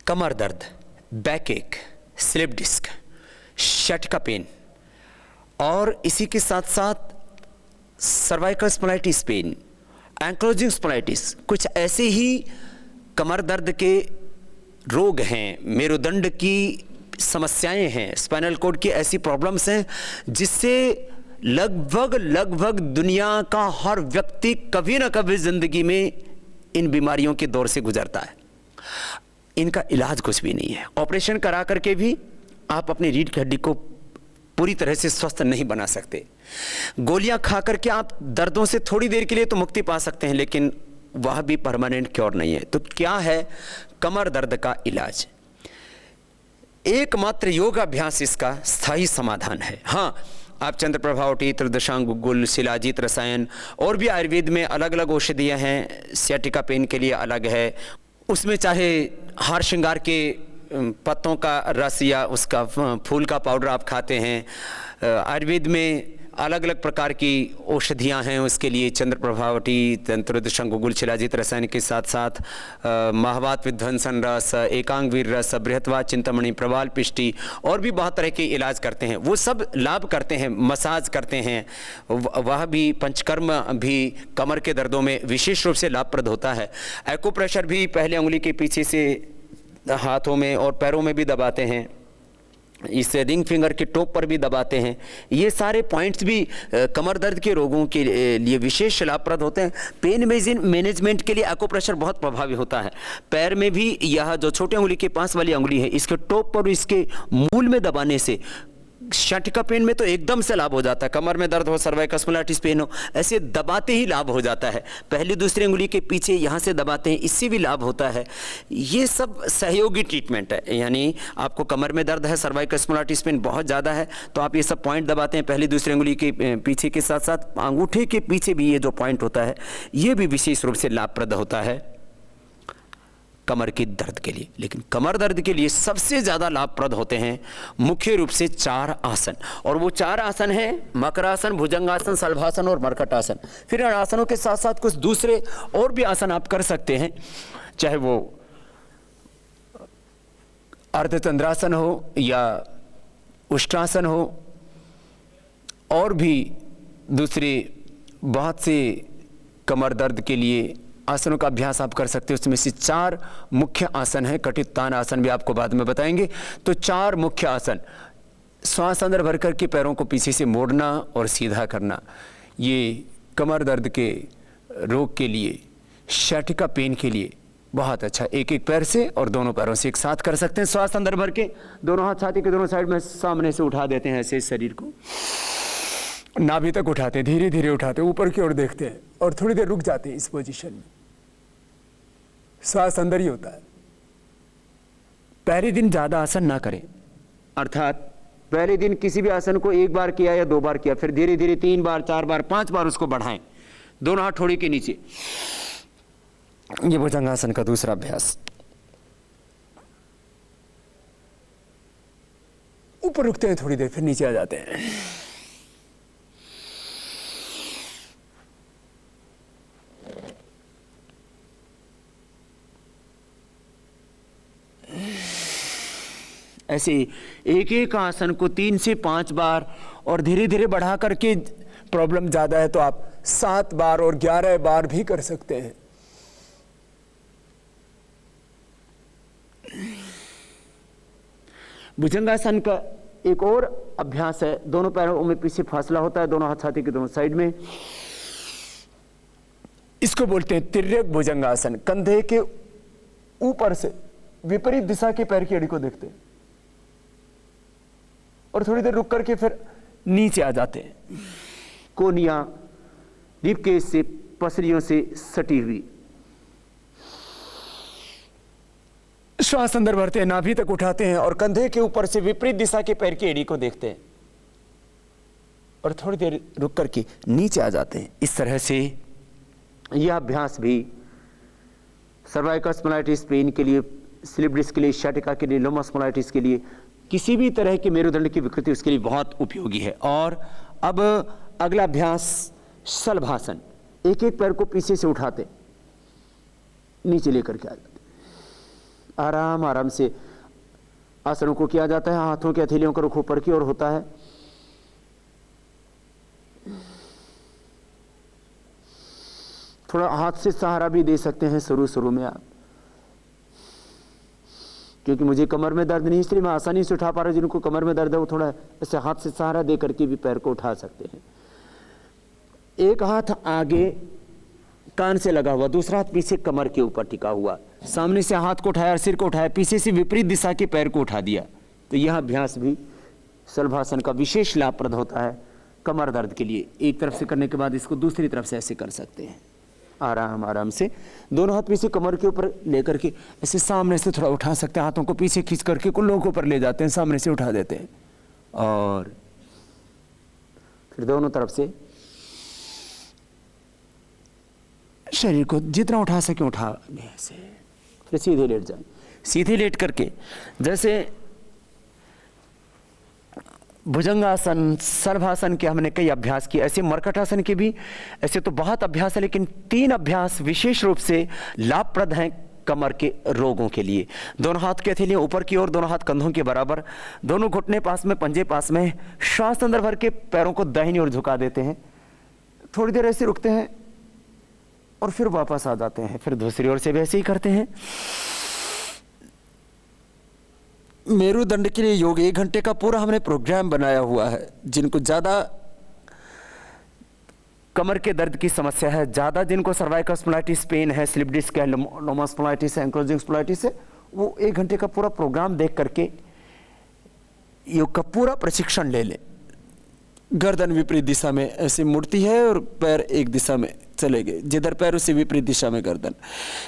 कमर दर्द, बैक एक, slip disc, शटका pen और इसी के साथ साथ cervical spondylitis pain, ankylosing spondylitis, कुछ ऐसे ही कमर दर्द के रोग हैं, मेरुदंड की समस्याएं हैं, स्पाइनल कॉर्ड की ऐसी प्रॉब्लम्स हैं जिससे लगभग दुनिया का हर व्यक्ति कभी ना कभी जिंदगी में इन बीमारियों के दौर से गुजरता है। इनका इलाज कुछ भी नहीं है। ऑपरेशन करा करके भी आप अपनी रीढ़ की हड्डी को पूरी तरह से स्वस्थ नहीं बना सकते। गोलियां खा करके आप दर्दों से थोड़ी देर के लिए तो मुक्ति पा सकते हैं, लेकिन वह भी परमानेंट क्योर नहीं है। तो क्या है कमर दर्द का इलाज? एकमात्र योगाभ्यास इसका स्थायी समाधान है। हाँ, आप चंद्र प्रभावटी, त्रिदशांगुल, शिलाजीत रसायन और भी आयुर्वेद में अलग अलग औषधियाँ हैं। सियाटिका पेन के लिए अलग है, उसमें चाहे हार श्रृंगार के पत्तों का रस या उसका फूल का पाउडर आप खाते हैं। आयुर्वेद में अलग अलग प्रकार की औषधियाँ हैं उसके लिए, चंद्र प्रभावटी, त्रिदशांगुल, शिलाजीत रसायन के साथ साथ महावात विध्वंसन रस, एकांग वीर रस, बृहत्वा चिंतामणि, प्रवाल पिष्टि और भी बहुत तरह के इलाज करते हैं। वो सब लाभ करते हैं, मसाज करते हैं। वह भी पंचकर्म भी कमर के दर्दों में विशेष रूप से लाभप्रद होता है। एक्यूप्रेशर भी पहले उंगली के पीछे से हाथों में और पैरों में भी दबाते हैं, इसे रिंग फिंगर के टॉप पर भी दबाते हैं। ये सारे पॉइंट्स भी कमर दर्द के रोगों के लिए विशेष लाभप्रद होते हैं। पेन मैनेजमेंट के लिए एक्यूप्रेशर बहुत प्रभावी होता है। पैर में भी यह जो छोटे उंगली के पास वाली उंगली है, इसके टॉप पर इसके मूल में दबाने से शटका पेन में तो एकदम से लाभ हो जाता है। कमर में दर्द हो, सर्वाइकल स्पॉन्डिलाइटिस पेन हो, ऐसे दबाते ही लाभ हो जाता है। पहली दूसरी उंगली के पीछे यहाँ से दबाते हैं, इससे भी लाभ होता है। ये सब सहयोगी ट्रीटमेंट है। यानी आपको कमर में दर्द है, सर्वाइकल स्पॉन्डिलाइटिस पेन बहुत ज़्यादा है, तो आप ये सब पॉइंट दबाते हैं पहली दूसरी उंगली के पीछे के साथ साथ अंगूठे के पीछे भी ये जो पॉइंट होता है, ये भी विशेष रूप से लाभप्रद होता है कमर के दर्द के लिए। लेकिन कमर दर्द के लिए सबसे ज़्यादा लाभप्रद होते हैं मुख्य रूप से 4 आसन, और वो 4 आसन हैं मकरासन, भुजंगासन, शलभासन और मर्कटासन। फिर इन आसनों के साथ साथ कुछ दूसरे और भी आसन आप कर सकते हैं, चाहे वो अर्धचंद्रासन हो या उष्ट्रासन हो, और भी दूसरे बहुत से कमर दर्द के लिए आसनों का अभ्यास आप कर सकते हैं। उसमें से 4 मुख्य आसन हैं। कटितान आसन भी आपको बाद में बताएंगे। तो 4 मुख्य आसन, श्वास अंदर भर करके पैरों को पीछे से मोड़ना और सीधा करना, ये कमर दर्द के रोग के लिए, शटका पेन के लिए बहुत अच्छा। एक एक पैर से और दोनों पैरों से एक साथ कर सकते हैं। श्वास अंदर भर के दोनों हाथ छाती के दोनों साइड में सामने से उठा देते हैं, ऐसे शरीर को नाभि तक उठाते हैं, धीरे धीरे उठाते हैं, ऊपर की ओर देखते हैं और थोड़ी देर रुक जाते हैं इस पोजीशन में। श्वास अंदर ही होता है। पहले दिन ज़्यादा आसन ना करें, अर्थात पहले दिन किसी भी आसन को 1 बार किया या 2 बार किया, फिर धीरे धीरे 3 बार, 4 बार, 5 बार उसको बढ़ाएं। दोनों हाथ ठोड़ी के नीचे। ये भुजंगासन का दूसरा अभ्यास। ऊपर रुकते हैं थोड़ी देर, फिर नीचे आ जाते हैं। ऐसे एक एक आसन को 3 से 5 बार और धीरे धीरे बढ़ा करके, प्रॉब्लम ज़्यादा है तो आप 7 बार और 11 बार भी कर सकते हैं। भुजंगासन का एक और अभ्यास है, दोनों पैरों में पीछे फासला होता है, दोनों हाथ छाती के दोनों साइड में। इसको बोलते हैं तिर्यक भुजंगासन। कंधे के ऊपर से विपरीत दिशा के पैर की एड़ी को देखते हैं और थोड़ी देर रुक करके फिर नीचे आ जाते हैं। कोनिया रिबकेज से पसलियों से सटी हुई। श्वास अंदर भरते हैं, नाभि तक उठाते हैं और कंधे के ऊपर से विपरीत दिशा के पैर की एड़ी को देखते हैं और थोड़ी देर रुक करके नीचे आ जाते हैं। इस तरह से यह अभ्यास भी सर्वाइकल स्पॉन्डिलाइटिस पेन के लिए, स्लिप डिस्क के लिए, शटका के लिए, लोमा स्पॉन्डिलाइटिस के लिए, किसी भी तरह की मेरुदंड की विकृति उसके लिए बहुत उपयोगी है। और अब अगला अभ्यास शलभासन। एक एक पैर को पीछे से उठाते नीचे लेकर के आ जाते, आराम आराम से आसनों को किया जाता है। हाथों के हथेलियों का रुख ऊपर की ओर होता है। थोड़ा हाथ से सहारा भी दे सकते हैं शुरू में आप, क्योंकि मुझे कमर में दर्द नहीं, इसलिए मैं आसानी से उठा पा रहा हूं। जिनको कमर में दर्द है वो थोड़ा ऐसे हाथ से सहारा दे करके भी पैर को उठा सकते हैं। एक हाथ आगे कान से लगा हुआ, दूसरा हाथ पीछे कमर के ऊपर टिका हुआ, सामने से हाथ को उठाया, सिर को उठाया, पीछे से विपरीत दिशा के पैर को उठा दिया। तो यह अभ्यास भी शलभासन का विशेष लाभप्रद होता है कमर दर्द के लिए। एक तरफ से करने के बाद इसको दूसरी तरफ से ऐसे कर सकते हैं। आराम आराम से दोनों हाथ पीछे कमर के ऊपर लेकर के ऐसे सामने से थोड़ा उठा सकते हैं। हाथों को पीछे खींच करके कुल्लों के ऊपर ले जाते हैं, सामने से उठा देते हैं। और फिर दोनों तरफ से शरीर को जितना उठा सके उठाने से फिर सीधे लेट जाए। सीधे लेट करके जैसे भुजंगासन, सर्वासन के हमने कई अभ्यास किए, ऐसे मरकटासन के भी ऐसे तो बहुत अभ्यास है, लेकिन 3 अभ्यास विशेष रूप से लाभप्रद हैं कमर के रोगों के लिए। दोनों हाथ के हथेलियां ऊपर की ओर, दोनों हाथ कंधों के बराबर, दोनों घुटने पास में, पंजे पास में। श्वास अंदर भर के पैरों को दाहिनी ओर झुका देते हैं। थोड़ी देर ऐसे रुकते हैं और फिर वापस आ जाते हैं। फिर दूसरी ओर से वैसे ही करते हैं। मेरुदंड के लिए योग 1 घंटे का पूरा हमने प्रोग्राम बनाया हुआ है। जिनको ज़्यादा कमर के दर्द की समस्या है, ज़्यादा जिनको सर्वाइकल स्पॉन्डिलाइटिस पेन है, स्लिप डिस्क है, लोमस स्पॉन्डिलाइटिस है, एंक्लोजिंग स्पॉन्डिलाइटिस है, वो 1 घंटे का पूरा प्रोग्राम देख करके योग का पूरा प्रशिक्षण ले लें। गर्दन विपरीत दिशा में ऐसे मुड़ती है और पैर एक दिशा में चले गए, जिधर पैर उसी विपरीत दिशा में गर्दन।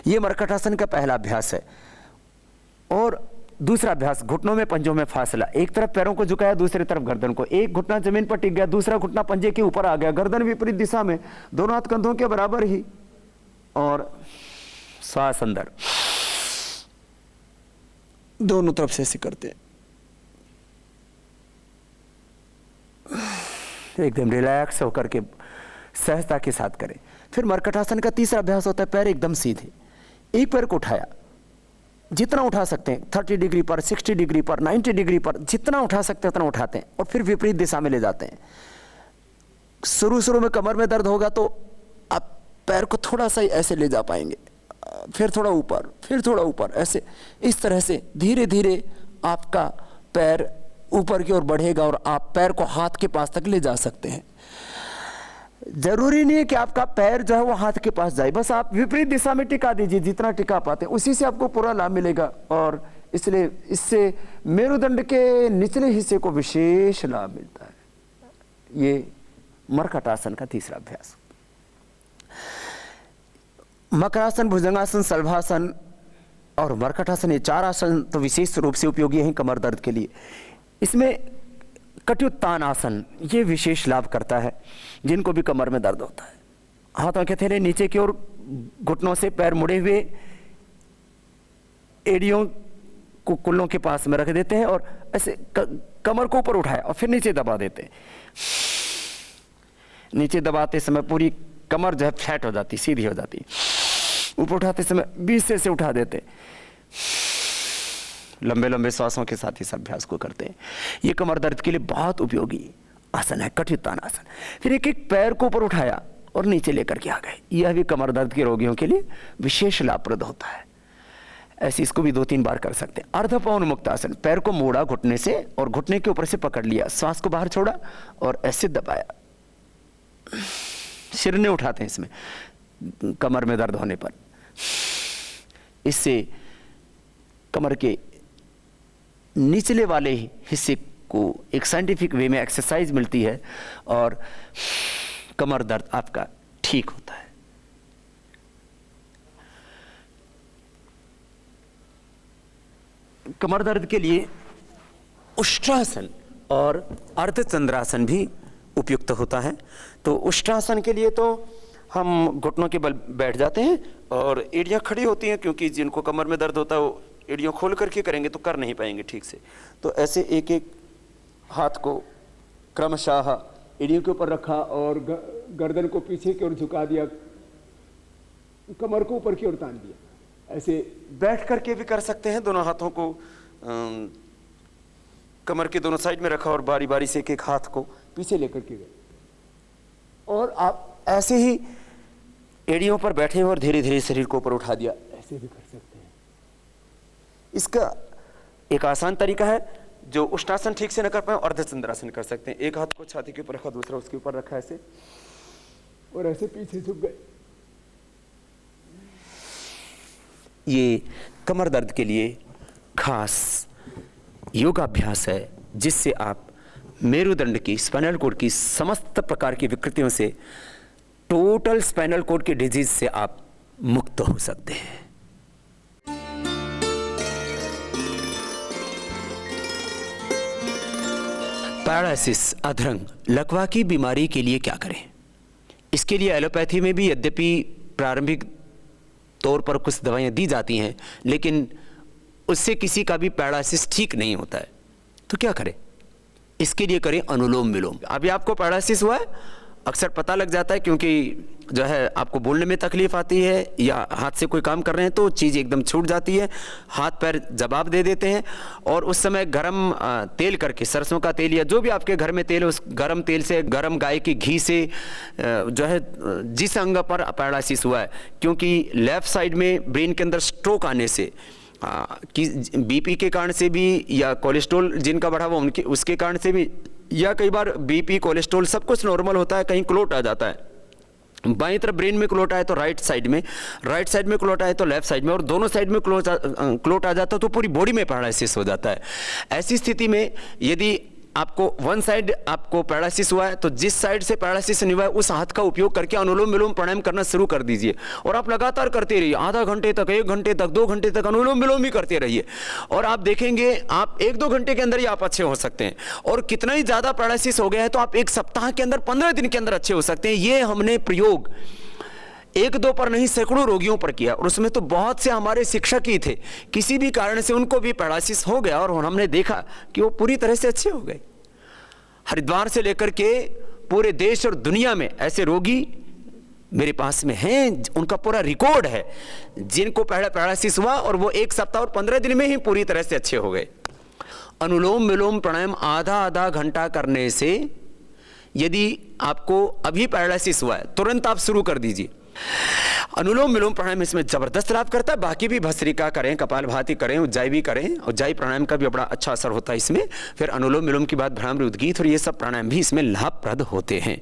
ये मरकटासन का पहला अभ्यास है। और दूसरा अभ्यास घुटनों में, पंजों में फासला। एक तरफ पैरों को झुकाया, दूसरी तरफ गर्दन को। एक घुटना जमीन पर टिक गया, दूसरा घुटना पंजे के ऊपर आ गया, गर्दन विपरीत दिशा में, दोनों हाथ कंधों के बराबर ही। और श्वास अंदर, दोनों तरफ से ऐसे करते हैं। एकदम रिलैक्स होकर के सहजता के साथ करें। फिर मरकटासन का तीसरा अभ्यास होता है पैर एकदम सीधे। एक पैर को उठाया, जितना उठा सकते हैं, 30 डिग्री पर, 60 डिग्री पर, 90 डिग्री पर, जितना उठा सकते हैं उतना उठाते हैं और फिर विपरीत दिशा में ले जाते हैं। शुरू में कमर में दर्द होगा तो आप पैर को थोड़ा सा ऐसे ले जा पाएंगे, फिर थोड़ा ऊपर, फिर थोड़ा ऊपर, ऐसे इस तरह से धीरे धीरे आपका पैर ऊपर की ओर बढ़ेगा और आप पैर को हाथ के पास तक ले जा सकते हैं। जरूरी नहीं है कि आपका पैर जो है वो हाथ के पास जाए, बस आप विपरीत दिशा में टिका दीजिए, जितना टिका पाते हैं उसी से आपको पूरा लाभ मिलेगा। और इसलिए इससे मेरुदंड के निचले हिस्से को विशेष लाभ मिलता है। ये मरकटासन का तीसरा अभ्यास। मकरासन, भुजंगासन, शलभासन और मरकटासन, ये 4 आसन तो विशेष रूप से उपयोगी हैं कमर दर्द के लिए। इसमें कटियुत्तान आसन ये विशेष लाभ करता है जिनको भी कमर में दर्द होता है। हाथों के हथेली नीचे की ओर, घुटनों से पैर मुड़े हुए, एड़ियों को कुल्लों के पास में रख देते हैं और ऐसे कमर को ऊपर उठाया और फिर नीचे दबा देते हैं। नीचे दबाते समय पूरी कमर जो है फ्लैट हो जाती, सीधी हो जाती। ऊपर उठाते समय बीच से उठा देते। लंबे लंबे श्वासों के साथ इस अभ्यास को करते हैं। ये कमर दर्द के लिए बहुत उपयोगी आसन है, कटियुत्तान आसन। फिर एक एक पैर को ऊपर उठाया और नीचे लेकर के आ गए। यह भी कमर दर्द के रोगियों के लिए विशेष लाभप्रद होता है। ऐसे इसको भी 2-3 बार कर सकते हैं। अर्धपवन मुक्त आसन, पैर को मोड़ा घुटने से और घुटने के ऊपर से पकड़ लिया, श्वास को बाहर छोड़ा और ऐसे दबाया। सिर नहीं उठाते हैं इसमें कमर में दर्द होने पर। इससे कमर के निचले वाले हिस्से को एक साइंटिफिक वे में एक्सरसाइज मिलती है और कमर दर्द आपका ठीक होता है। कमर दर्द के लिए उष्ट्रासन और अर्धचंद्रासन भी उपयुक्त होता है। तो उष्ट्रासन के लिए तो हम घुटनों के बल बैठ जाते हैं और एड़ियाँ खड़ी होती हैं, क्योंकि जिनको कमर में दर्द होता है वो एड़ियों खोल करके करेंगे तो कर नहीं पाएंगे ठीक से। तो ऐसे एक एक हाथ को क्रमशः एड़ियों के ऊपर रखा और गर्दन को पीछे की ओर झुका दिया, कमर को ऊपर की ओर तान दिया ऐसे बैठ करके भी कर सकते हैं, दोनों हाथों को कमर के दोनों साइड में रखा और बारी बारी से एक एक हाथ को पीछे लेकर के गए, और आप ऐसे ही एड़ियों पर बैठे और धीरे धीरे शरीर को ऊपर उठा दिया, ऐसे भी कर सकते हैं। इसका एक आसान तरीका है, जो उष्टासन ठीक से न कर पाए अर्धचंद्रासन कर सकते हैं। एक हाथ को छाती के ऊपर रखा, दूसरा उसके ऊपर रखा ऐसे, और ऐसे पीछे झुक गए। ये कमर दर्द के लिए खास योगाभ्यास है, जिससे आप मेरुदंड की, स्पाइनल कोड की समस्त प्रकार की विकृतियों से, टोटल स्पाइनल कोड की डिजीज से आप मुक्त हो सकते हैं। पैरालिसिस, अधरंग, लकवा की बीमारी के लिए क्या करें? इसके लिए एलोपैथी में भी यद्यपि प्रारंभिक तौर पर कुछ दवाइयाँ दी जाती हैं, लेकिन उससे किसी का भी पैरालिसिस ठीक नहीं होता है। तो क्या करें? इसके लिए करें अनुलोम विलोम। अभी आपको पैरालिसिस हुआ है, अक्सर पता लग जाता है, क्योंकि जो है आपको बोलने में तकलीफ आती है या हाथ से कोई काम कर रहे हैं तो चीज़ एकदम छूट जाती है, हाथ पैर जवाब दे देते हैं, और उस समय गरम तेल करके, सरसों का तेल या जो भी आपके घर में तेल है, उस गरम तेल से, गरम गाय की घी से जो है जिस अंग पर पैरालिसिस हुआ है, क्योंकि लेफ्ट साइड में ब्रेन के अंदर स्ट्रोक आने से, कि बीपी के कारण से भी या कोलेस्ट्रॉल जिनका बढ़ा हुआ उनके उसके कारण से भी, या कई बार बीपी कोलेस्ट्रॉल सब कुछ नॉर्मल होता है, कहीं क्लोट आ जाता है, बाईं तरफ ब्रेन में क्लोट आए तो राइट साइड में क्लोट आए तो लेफ्ट साइड में, और दोनों साइड में क्लोट आ जाता है तो पूरी बॉडी में पैरालिसिस हो जाता है। ऐसी स्थिति में यदि आपको वन साइड आपको पैरालिसिस हुआ है, तो जिस साइड से पैरालिसिस नहीं हुआ है उस हाथ का उपयोग करके अनुलोम विलोम प्राणायाम करना शुरू कर दीजिए, और आप लगातार करते रहिए, आधा घंटे तक, 1 घंटे तक, 2 घंटे तक अनुलोम विलोम ही करते रहिए, और आप देखेंगे आप 1-2 घंटे के अंदर ही आप अच्छे हो सकते हैं। और कितना ही ज़्यादा पैरालिसिस हो गया है तो आप 1 सप्ताह के अंदर, 15 दिन के अंदर अच्छे हो सकते हैं। ये हमने प्रयोग 1-2 पर नहीं, सैकड़ों रोगियों पर किया, और उसमें तो बहुत से हमारे शिक्षक ही थे, किसी भी कारण से उनको भी पैरालिसिस हो गया और हमने देखा कि वो पूरी तरह से अच्छे हो गए। हरिद्वार से लेकर के पूरे देश और दुनिया में ऐसे रोगी मेरे पास में हैं, उनका पूरा रिकॉर्ड है, जिनको पहले पैरालिसिस हुआ और वो 1 सप्ताह और 15 दिन में ही पूरी तरह से अच्छे हो गए। अनुलोम विलोम प्राणायाम आधा घंटा करने से, यदि आपको अभी पैरालिसिस हुआ है तुरंत आप शुरू कर दीजिए। अनुलोम विलोम प्राणायाम इसमें जबरदस्त लाभ करता है। बाकी भी भस्त्रिका करें, कपालभाति करें, उज्जाई भी करें, उज्जाई प्राणायाम का भी बड़ा अच्छा असर होता है इसमें। फिर अनुलोम विलोम की बात भ्रामरी, उद्गीत और ये सब प्राणायाम भी इसमें लाभप्रद होते हैं।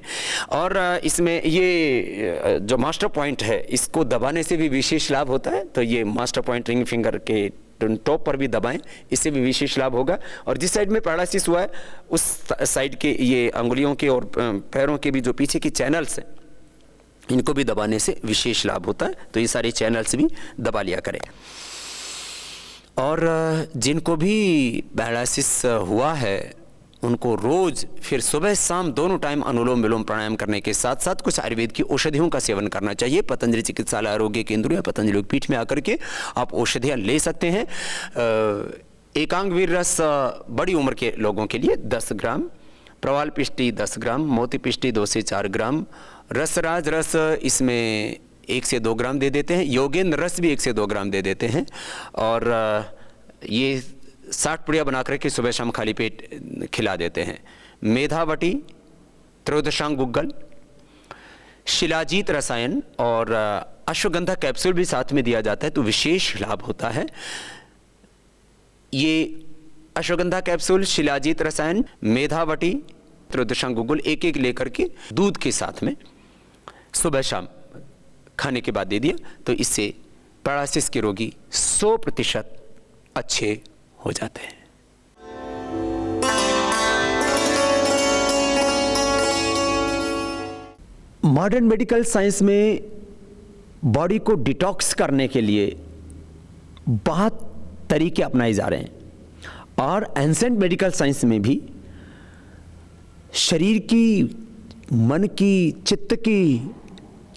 और इसमें ये जो मास्टर पॉइंट है, इसको दबाने से भी विशेष लाभ होता है। तो ये मास्टर पॉइंट रिंग फिंगर के टॉप पर भी दबाएं, इससे भी विशेष लाभ होगा। और जिस साइड में पैरालिसिस हुआ है उस साइड के ये अंगुलियों के और पैरों के भी जो पीछे की चैनल्स हैं, इनको भी दबाने से विशेष लाभ होता है। तो ये सारे चैनल्स भी दबा लिया करें। और जिनको भी पैरालिसिस हुआ है उनको रोज फिर सुबह शाम दोनों टाइम अनुलोम विलोम प्राणायाम करने के साथ साथ कुछ आयुर्वेद की औषधियों का सेवन करना चाहिए। पतंजलि चिकित्सालय आरोग्य केंद्र या पतंजलि योगपीठ में आकर के आप औषधियाँ ले सकते हैं। एकांग वीर रस बड़ी उम्र के लोगों के लिए 10 ग्राम, प्रवाल पिष्टी 10 ग्राम, मोती पिष्टी 2 से 4 ग्राम, रसराज रस इसमें 1 से 2 ग्राम दे देते हैं, योगेंद्र रस भी 1 से 2 ग्राम दे देते हैं। और ये 60 पुड़िया बना करके सुबह शाम खाली पेट खिला देते हैं। मेधावटी, त्रयोदशांग गुग्गल, शिलाजीत रसायन और अश्वगंधा कैप्सूल भी साथ में दिया जाता है, तो विशेष लाभ होता है। ये अश्वगंधा कैप्सूल, शिलाजीत रसायन, मेधावटी, त्रयोदशांग गुग्गल एक लेकर के दूध के साथ में सुबह शाम खाने के बाद दे दिया, तो इससे पैरालिसिस के रोगी 100% अच्छे हो जाते हैं। मॉडर्न मेडिकल साइंस में बॉडी को डिटॉक्स करने के लिए बहुत तरीके अपनाए जा रहे हैं, और एंसेंट मेडिकल साइंस में भी शरीर की, मन की, चित्त की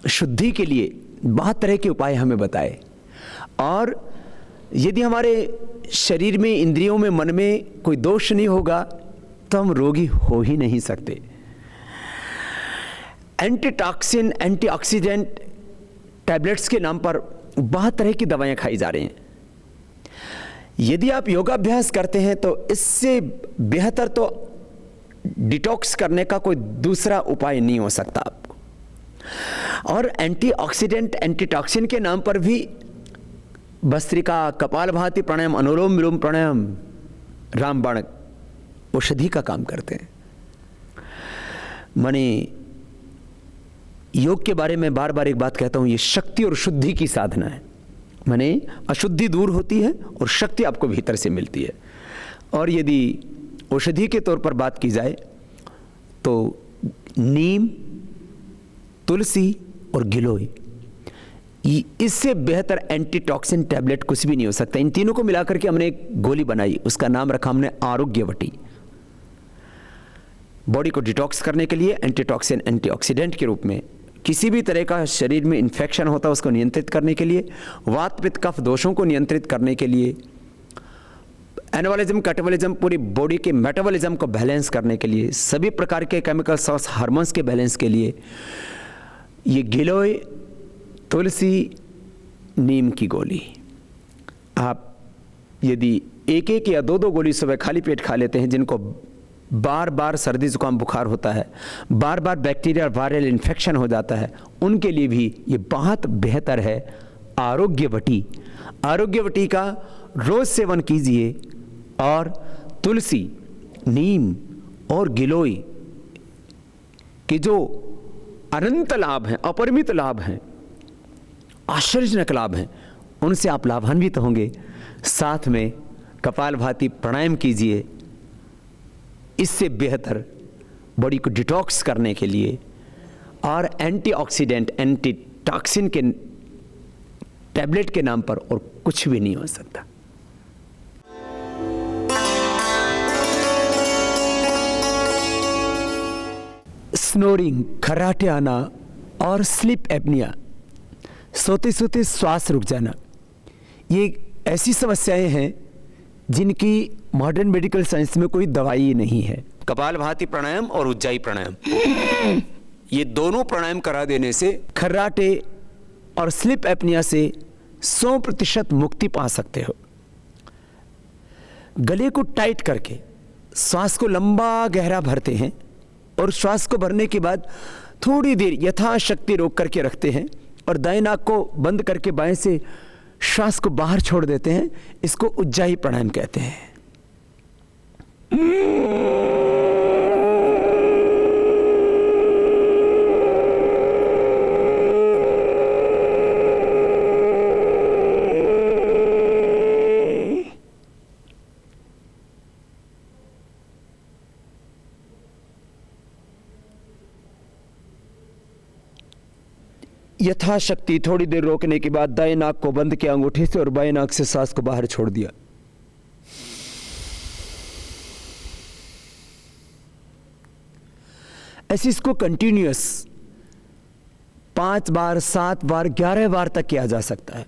शुद्धि के लिए बहुत तरह के उपाय हमें बताए। और यदि हमारे शरीर में, इंद्रियों में, मन में कोई दोष नहीं होगा तो हम रोगी हो ही नहीं सकते। एंटीटॉक्सिन, एंटीऑक्सीडेंट टैबलेट्स के नाम पर बहुत तरह की दवाएं खाई जा रही हैं। यदि आप योगाभ्यास करते हैं तो इससे बेहतर तो डिटॉक्स करने का कोई दूसरा उपाय नहीं हो सकता आपको। और एंटीऑक्सीडेंट, एंटीटॉक्सिन के नाम पर भी भस्त्रिका, कपालभाति प्राणायाम, अनुलोम विलोम प्राणायाम, रामबाण औषधि का काम करते हैं। माने योग के बारे में बार बार एक बात कहता हूं, ये शक्ति और शुद्धि की साधना है। माने अशुद्धि दूर होती है और शक्ति आपको भीतर से मिलती है। और यदि औषधि के तौर पर बात की जाए तो नीम, तुलसी और गिलोय, इससे बेहतर एंटीटॉक्सिन टैबलेट कुछ भी नहीं हो सकता। इन तीनों को मिलाकर के हमने एक गोली बनाई, उसका नाम रखा हमने आरोग्यवटी। बॉडी को डिटॉक्स करने के लिए, एंटीटॉक्सिन, एंटीऑक्सीडेंट के रूप में, किसी भी तरह का शरीर में इन्फेक्शन होता है उसको नियंत्रित करने के लिए, वात पित्त कफ दोषों को नियंत्रित करने के लिए, एनाबॉलिज्म, कैटाबॉलिज्म, पूरी बॉडी के मेटाबॉलिज्म को बैलेंस करने के लिए, सभी प्रकार के केमिकल सोर्स हार्मोन्स के बैलेंस के लिए ये गिलोय, तुलसी, नीम की गोली आप यदि एक एक या दो दो गोली सुबह खाली पेट खा लेते हैं, जिनको बार बार सर्दी जुकाम बुखार होता है, बार बार बैक्टीरिया और वायरल इन्फेक्शन हो जाता है, उनके लिए भी ये बहुत बेहतर है आरोग्यवटी। आरोग्यवटी का रोज सेवन कीजिए। और तुलसी, नीम और गिलोय के जो अनंत लाभ हैं, अपरिमित लाभ हैं, आश्चर्यजनक लाभ हैं, उनसे आप लाभान्वित होंगे। साथ में कपालभाति प्राणायाम कीजिए। इससे बेहतर बॉडी को डिटॉक्स करने के लिए और एंटीऑक्सीडेंट, एंटीटॉक्सिन के टैबलेट के नाम पर और कुछ भी नहीं हो सकता। स्नोरिंग, खर्राटे आना और स्लीप एपनिया, सोते सोते श्वास रुक जाना, ये ऐसी समस्याएं हैं जिनकी मॉडर्न मेडिकल साइंस में कोई दवाई नहीं है। कपालभाति प्राणायाम और उज्जाई प्राणायाम, ये दोनों प्राणायाम करा देने से खर्राटे और स्लीप एपनिया से 100% मुक्ति पा सकते हो। गले को टाइट करके श्वास को लंबा गहरा भरते हैं और श्वास को भरने के बाद थोड़ी देर यथाशक्ति रोक करके रखते हैं और दाएं नाक को बंद करके बाएं से श्वास को बाहर छोड़ देते हैं। इसको उज्जाई प्राणायाम कहते हैं। यथाशक्ति थोड़ी देर रोकने के बाद दाएं नाक को बंद किया अंगूठे से और बाएं नाक से सांस को बाहर छोड़ दिया। ऐसे इसको कंटिन्यूअस 5 बार, 7 बार, 11 बार तक किया जा सकता है।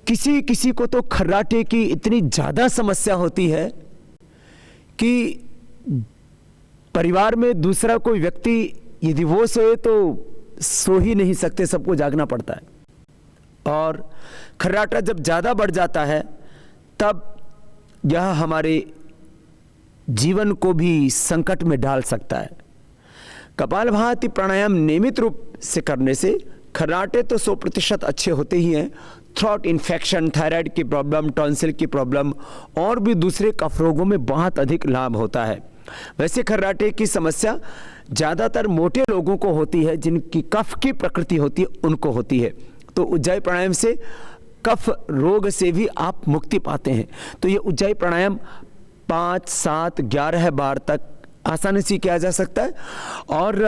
किसी किसी को तो खर्राटे की इतनी ज्यादा समस्या होती है कि परिवार में दूसरा कोई व्यक्ति यदि वो सोए तो सो ही नहीं सकते, सबको जागना पड़ता है। और खर्राटा जब ज़्यादा बढ़ जाता है तब यह हमारे जीवन को भी संकट में डाल सकता है। कपालभाति प्राणायाम नियमित रूप से करने से खर्राटे तो 100% अच्छे होते ही हैं। थ्रोट इन्फेक्शन, थायराइड की प्रॉब्लम, टॉन्सिल की प्रॉब्लम और भी दूसरे कफ रोगों में बहुत अधिक लाभ होता है। वैसे खर्राटे की समस्या ज़्यादातर मोटे लोगों को होती है, जिनकी कफ की प्रकृति होती है उनको होती है। तो उज्जाई प्राणायाम से कफ रोग से भी आप मुक्ति पाते हैं। तो ये उज्जाई प्राणायाम 5, 7, 11 बार तक आसानी से किया जा सकता है। और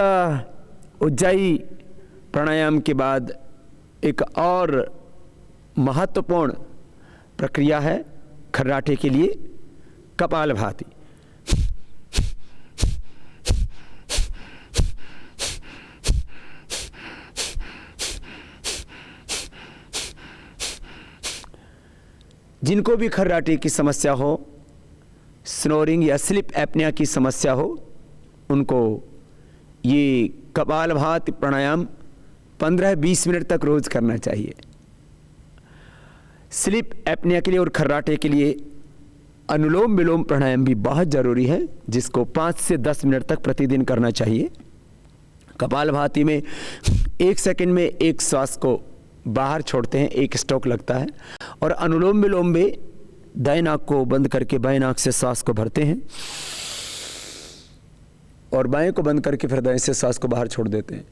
उज्जाई प्राणायाम के बाद एक और महत्वपूर्ण प्रक्रिया है खर्राटे के लिए, कपालभाति। जिनको भी खर्राटे की समस्या हो, स्नोरिंग या स्लीप एपनिया की समस्या हो, उनको ये कपालभाति प्राणायाम 15-20 मिनट तक रोज करना चाहिए। स्लीप एपनिया के लिए और खर्राटे के लिए अनुलोम विलोम प्राणायाम भी बहुत ज़रूरी है, जिसको 5 से 10 मिनट तक प्रतिदिन करना चाहिए। कपालभाति में 1 सेकंड में एक श्वास को बाहर छोड़ते हैं, एक स्ट्रोक लगता है। और अनुलोम विलोम में दाएं नाक को बंद करके बाएं नाक से श्वास को भरते हैं और बाएं को बंद करके फिर दाएं से श्वास को बाहर छोड़ देते हैं,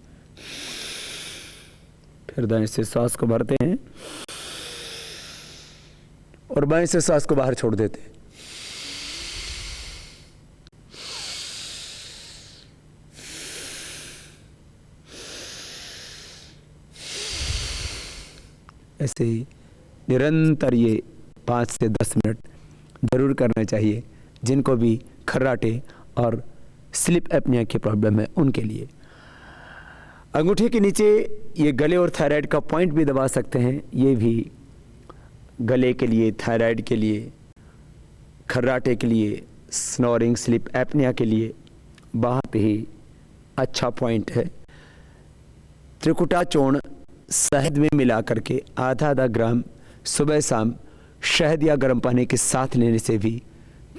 फिर दाएं से श्वास को भरते हैं और बाएं से श्वास को बाहर छोड़ देते हैं। ऐसे ही निरंतर ये 5 से 10 मिनट जरूर करना चाहिए जिनको भी खर्राटे और स्लीप एपनिया की प्रॉब्लम है उनके लिए। अंगूठे के नीचे ये गले और थायराइड का पॉइंट भी दबा सकते हैं, ये भी गले के लिए, थायराइड के लिए, खर्राटे के लिए, स्नोरिंग, स्लीप एपनिया के लिए बहुत ही अच्छा पॉइंट है। त्रिकुटा चूर्ण शहद में मिला करके आधा ग्राम सुबह शाम शहद या गर्म पानी के साथ लेने से भी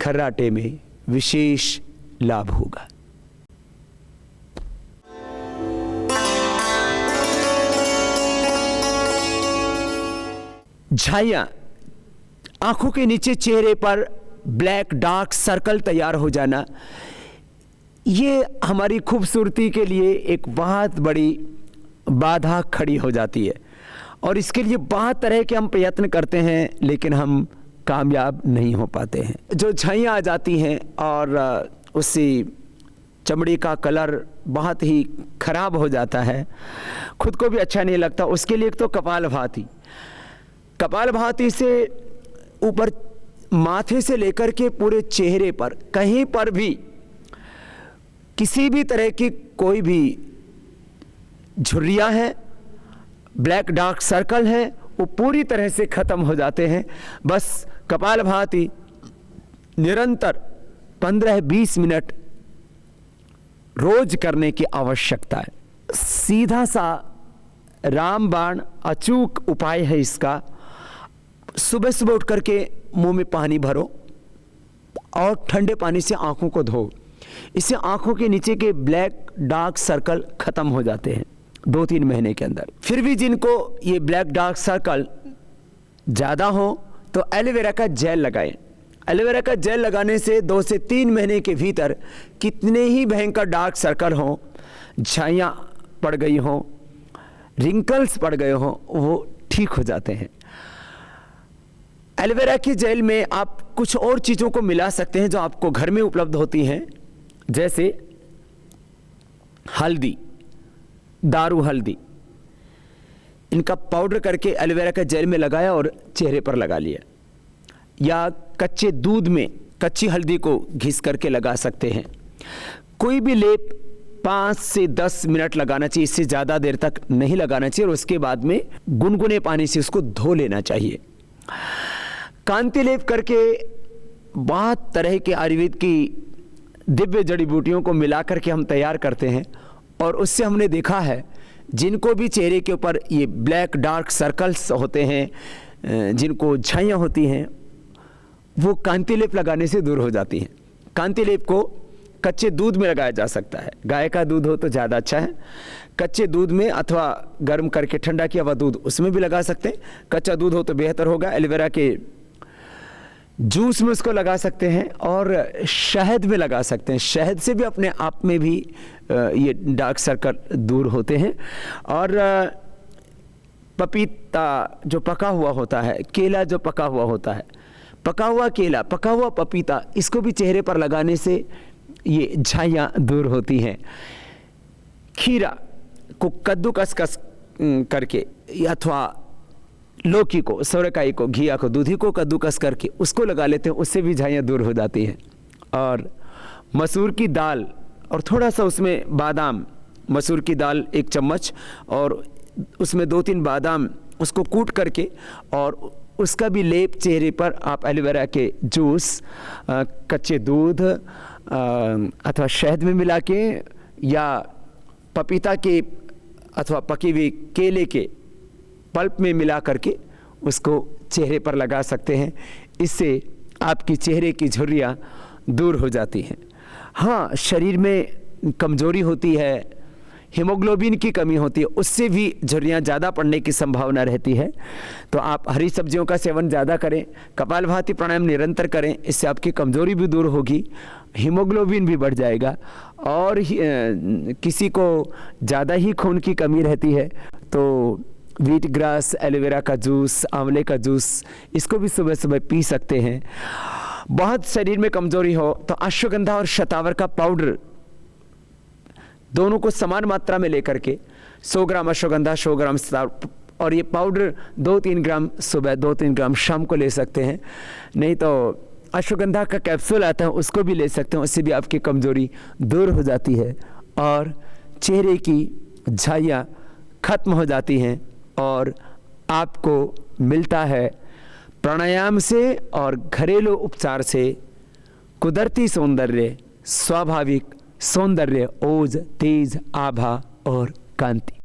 खर्राटे में विशेष लाभ होगा। झाइयाँ, आंखों के नीचे चेहरे पर ब्लैक डार्क सर्कल तैयार हो जाना, ये हमारी खूबसूरती के लिए एक बहुत बड़ी बाधा खड़ी हो जाती है और इसके लिए बहुत तरह के हम प्रयत्न करते हैं लेकिन हम कामयाब नहीं हो पाते हैं। जो झाइयाँ आ जाती हैं और उससे चमड़ी का कलर बहुत ही खराब हो जाता है, खुद को भी अच्छा नहीं लगता, उसके लिए एक तो कपालभाति से ऊपर माथे से लेकर के पूरे चेहरे पर कहीं पर भी किसी भी तरह की कोई भी झुर्रियाँ हैं, ब्लैक डार्क सर्कल है, वो पूरी तरह से ख़त्म हो जाते हैं। बस कपालभाति निरंतर 15-20 मिनट रोज करने की आवश्यकता है। सीधा सा रामबाण अचूक उपाय है इसका। सुबह सुबह उठ करके मुंह में पानी भरो और ठंडे पानी से आंखों को धो, इससे आंखों के नीचे के ब्लैक डार्क सर्कल खत्म हो जाते हैं 2-3 महीने के अंदर। फिर भी जिनको ये ब्लैक डार्क सर्कल ज़्यादा हो तो एलोवेरा का जेल लगाएं। एलोवेरा का जेल लगाने से 2 से 3 महीने के भीतर कितने ही भयंकर डार्क सर्कल हों, झाइयाँ पड़ गई हों, रिंकल्स पड़ गए हों, वो ठीक हो जाते हैं। एलोवेरा के जेल में आप कुछ और चीज़ों को मिला सकते हैं जो आपको घर में उपलब्ध होती हैं, जैसे हल्दी, दारू हल्दी, इनका पाउडर करके एलोवेरा का जेल में लगाया और चेहरे पर लगा लिया, या कच्चे दूध में कच्ची हल्दी को घिस करके लगा सकते हैं। कोई भी लेप 5 से 10 मिनट लगाना चाहिए, इससे ज़्यादा देर तक नहीं लगाना चाहिए और उसके बाद में गुनगुने पानी से उसको धो लेना चाहिए। कांति लेप करके बहुत तरह के आयुर्वेद की दिव्य जड़ी बूटियों को मिला करके हम तैयार करते हैं और उससे हमने देखा है जिनको भी चेहरे के ऊपर ये ब्लैक डार्क सर्कल्स होते हैं, जिनको झाइयाँ होती हैं, वो कांति लेप लगाने से दूर हो जाती हैं। कांति लेप को कच्चे दूध में लगाया जा सकता है, गाय का दूध हो तो ज़्यादा अच्छा है। कच्चे दूध में अथवा गर्म करके ठंडा किया हुआ दूध उसमें भी लगा सकते हैं, कच्चा दूध हो तो बेहतर होगा। एलोवेरा के जूस में उसको लगा सकते हैं और शहद में लगा सकते हैं। शहद से भी अपने आप में भी ये डार्क सर्कल दूर होते हैं। और पपीता जो पका हुआ होता है, केला जो पका हुआ होता है, पका हुआ केला, पका हुआ पपीता, इसको भी चेहरे पर लगाने से ये झाइयाँ दूर होती हैं। खीरा को कद्दूकस करके अथवा लौकी को, सोरकाई को, घिया को, दूधी को कद्दूकस करके उसको लगा लेते हैं, उससे भी झाइयाँ दूर हो जाती हैं। और मसूर की दाल और थोड़ा सा उसमें बादाम, मसूर की दाल 1 चम्मच और उसमें 2-3 बादाम, उसको कूट करके और उसका भी लेप चेहरे पर आप एलोवेरा के जूस, कच्चे दूध अथवा शहद में मिला के या पपीता के अथवा पकी हुई केले के पल्प में मिला करके उसको चेहरे पर लगा सकते हैं। इससे आपकी चेहरे की झुर्रियाँ दूर हो जाती हैं। हाँ, शरीर में कमज़ोरी होती है, हीमोग्लोबिन की कमी होती है, उससे भी झुर्रियाँ ज़्यादा पड़ने की संभावना रहती है। तो आप हरी सब्जियों का सेवन ज़्यादा करें, कपालभाति प्राणायाम निरंतर करें, इससे आपकी कमज़ोरी भी दूर होगी, हीमोग्लोबिन भी बढ़ जाएगा। और किसी को ज़्यादा ही खून की कमी रहती है तो व्हीट ग्रास, एलोवेरा का जूस, आंवले का जूस, इसको भी सुबह सुबह पी सकते हैं। बहुत शरीर में कमज़ोरी हो तो अश्वगंधा और शतावर का पाउडर दोनों को समान मात्रा में लेकर के 100 ग्राम अश्वगंधा, 100 ग्राम शतावर, और ये पाउडर 2-3 ग्राम सुबह, 2-3 ग्राम शाम को ले सकते हैं। नहीं तो अश्वगंधा का कैप्सूल आता है, उसको भी ले सकते हैं, उससे भी आपकी कमज़ोरी दूर हो जाती है और चेहरे की झाइयाँ खत्म हो जाती हैं और आपको मिलता है प्राणायाम से और घरेलू उपचार से कुदरती सौंदर्य, स्वाभाविक सौंदर्य, ओज, तेज, आभा और कांति।